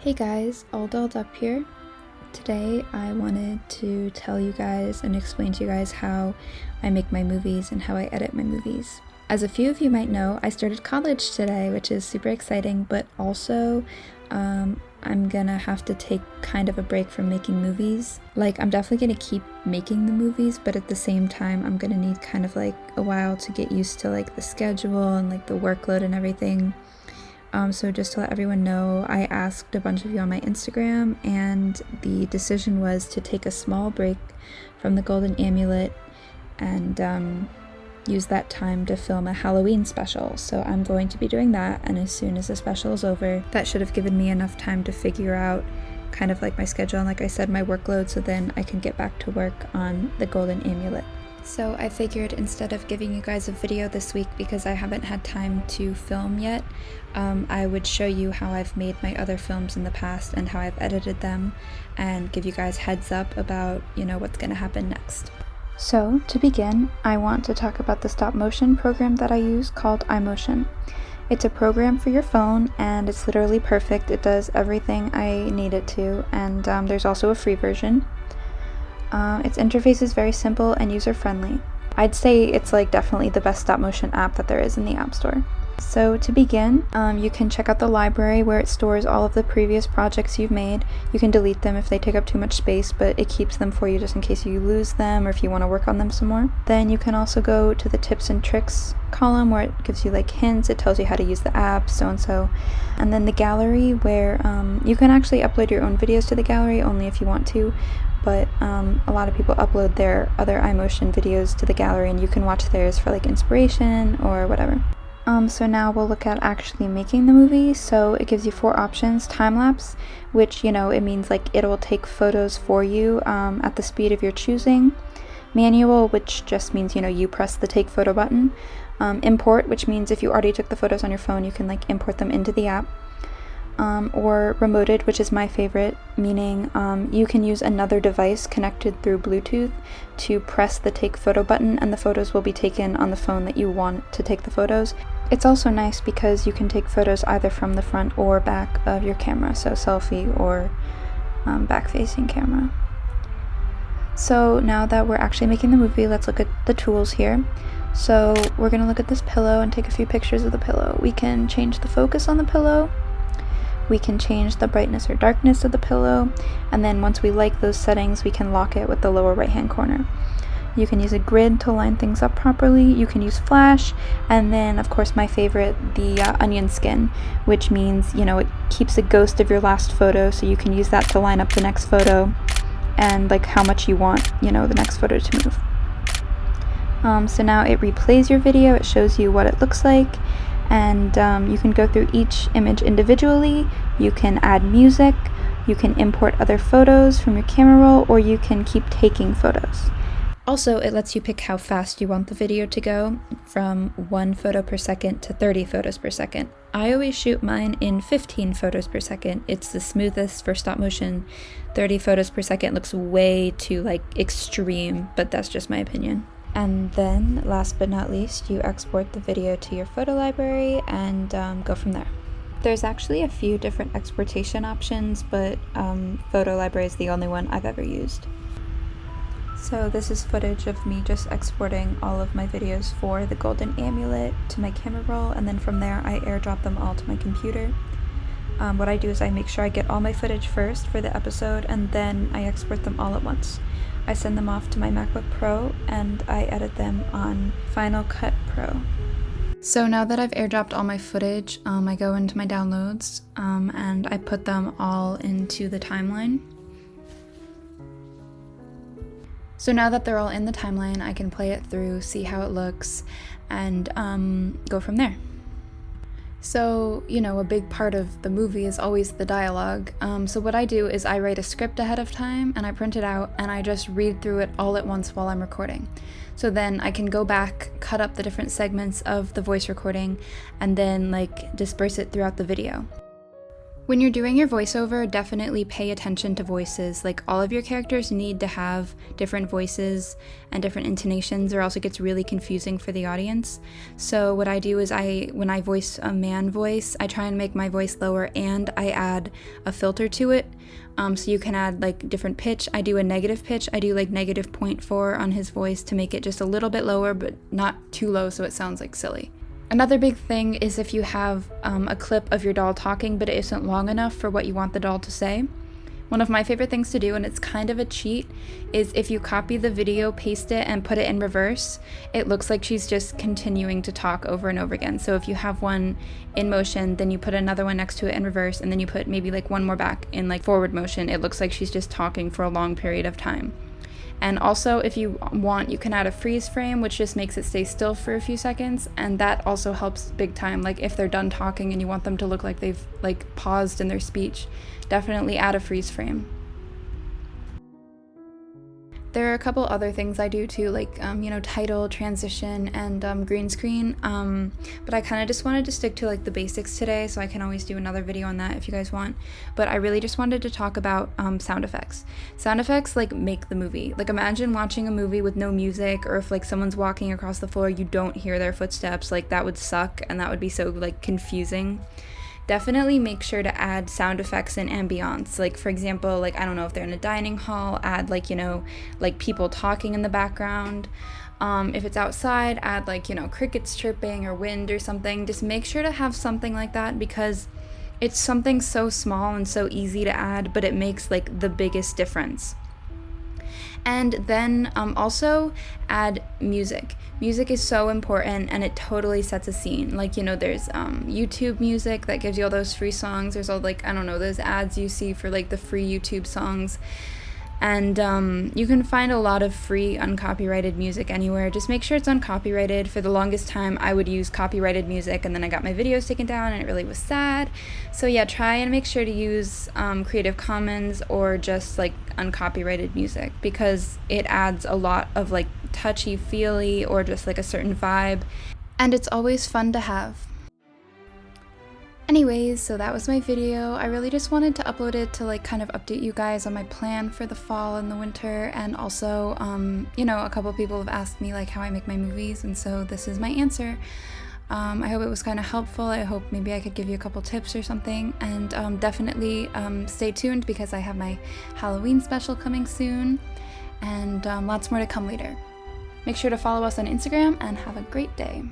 Hey guys, all dolled up here. Today I wanted to tell you guys and explain to you guys how I make my movies and how I edit my movies. As a few of you might know, I started college today, which is super exciting, but also I'm gonna have to take kind of a break from making movies. Like, I'm definitely gonna keep making the movies, but at the same time I'm gonna need kind of like a while to get used to like the schedule and like the workload and everything. So just to let everyone know, I asked a bunch of you on my Instagram, and the decision was to take a small break from the Golden Amulet and use that time to film a Halloween special. So I'm going to be doing that, and as soon as the special is over, that should have given me enough time to figure out kind of like my schedule and, like I said, my workload, so then I can get back to work on the Golden Amulet. So I figured instead of giving you guys a video this week because I haven't had time to film yet, I would show you how I've made my other films in the past and how I've edited them and give you guys heads up about, what's going to happen next. So to begin, I want to talk about the stop motion program that I use called iMotion. It's a program for your phone and it's literally perfect. It does everything I need it to, and there's also a free version. Its interface is very simple and user-friendly. I'd say it's like definitely the best stop-motion app that there is in the App Store. So to begin, you can check out the library where it stores all of the previous projects you've made. You can delete them if they take up too much space, but it keeps them for you just in case you lose them or if you want to work on them some more. Then you can also go to the tips and tricks column where it gives you like hints, it tells you how to use the app, so. And then the gallery where you can actually upload your own videos to the gallery only if you want to, but a lot of people upload their other iMotion videos to the gallery and you can watch theirs for like inspiration or whatever. So now we'll look at actually making the movie. So it gives you 4 options: time-lapse, which, it means like it'll take photos for you at the speed of your choosing; manual, which just means, you press the take photo button; import, which means if you already took the photos on your phone, you can like import them into the app; or remoted, which is my favorite, meaning you can use another device connected through Bluetooth to press the take photo button and the photos will be taken on the phone that you want to take the photos. It's also nice because you can take photos either from the front or back of your camera, so selfie or back-facing camera. So now that we're actually making the movie, let's look at the tools here. So we're going to look at this pillow and take a few pictures of the pillow. We can change the focus on the pillow. We can change the brightness or darkness of the pillow, and then once we like those settings, we can lock it with the lower right-hand corner. You can use a grid to line things up properly. You can use flash, and then of course my favorite, the onion skin, which means, it keeps a ghost of your last photo, so you can use that to line up the next photo and like how much you want, the next photo to move. So now it replays your video, it shows you what it looks like, and you can go through each image individually. You can add music, you can import other photos from your camera roll, or you can keep taking photos. Also, it lets you pick how fast you want the video to go, from 1 photo per second to 30 photos per second. I always shoot mine in 15 photos per second. It's the smoothest for stop motion. 30 photos per second looks way too extreme, but that's just my opinion. And then, last but not least, you export the video to your photo library and go from there. There's actually a few different exportation options, but photo library is the only one I've ever used. So this is footage of me just exporting all of my videos for the Golden Amulet to my camera roll, and then from there I airdrop them all to my computer. What I do is I make sure I get all my footage first for the episode, and then I export them all at once. I send them off to my MacBook Pro and I edit them on Final Cut Pro. So now that I've airdropped all my footage, I go into my downloads and I put them all into the timeline. So now that they're all in the timeline, I can play it through, see how it looks, and go from there. So, a big part of the movie is always the dialogue. So what I do is I write a script ahead of time and I print it out and I just read through it all at once while I'm recording. So then I can go back, cut up the different segments of the voice recording, and then disperse it throughout the video. When you're doing your voiceover, definitely pay attention to voices. Like, all of your characters need to have different voices and different intonations, or else it gets really confusing for the audience. So what I do is when I voice a man voice, I try and make my voice lower and I add a filter to it. So you can add like different pitch. I do a negative pitch. I do like negative 0.4 on his voice to make it just a little bit lower, but not too low so it sounds like silly. Another big thing is if you have a clip of your doll talking but it isn't long enough for what you want the doll to say. One of my favorite things to do, and it's kind of a cheat, is if you copy the video, paste it, and put it in reverse, it looks like she's just continuing to talk over and over again. So if you have one in motion, then you put another one next to it in reverse, and then you put maybe like one more back in like forward motion, it looks like she's just talking for a long period of time. And also, if you want, you can add a freeze frame, which just makes it stay still for a few seconds, and that also helps big time. Like, if they're done talking and you want them to look like they've like paused in their speech, definitely add a freeze frame. There are a couple other things I do too, like, title, transition, and green screen, but I kind of just wanted to stick to like the basics today, so I can always do another video on that if you guys want. But I really just wanted to talk about sound effects. Sound effects like make the movie. Like, imagine watching a movie with no music, or if like someone's walking across the floor, you don't hear their footsteps. Like, that would suck, and that would be so like confusing. Definitely make sure to add sound effects and ambiance. Like, for example, like, I don't know, if they're in a dining hall, add like, like people talking in the background. If it's outside, add like, crickets chirping or wind or something. Just make sure to have something like that, because it's something so small and so easy to add, but it makes like the biggest difference. And then also add music. Music is so important, and it totally sets a scene. Like, there's YouTube music that gives you all those free songs. There's all like, I don't know, those ads you see for like the free YouTube songs. And you can find a lot of free uncopyrighted music anywhere. Just make sure it's uncopyrighted. For the longest time, I would use copyrighted music, and then I got my videos taken down, and it really was sad. So yeah, try and make sure to use Creative Commons or just like uncopyrighted music, because it adds a lot of like touchy-feely or just like a certain vibe, and it's always fun to have. Anyways, so that was my video. I really just wanted to upload it to like kind of update you guys on my plan for the fall and the winter, and also a couple people have asked me like how I make my movies, and so this is my answer. I hope it was kind of helpful. I hope maybe I could give you a couple tips or something, and definitely stay tuned, because I have my Halloween special coming soon, and lots more to come later. Make sure to follow us on Instagram, and have a great day.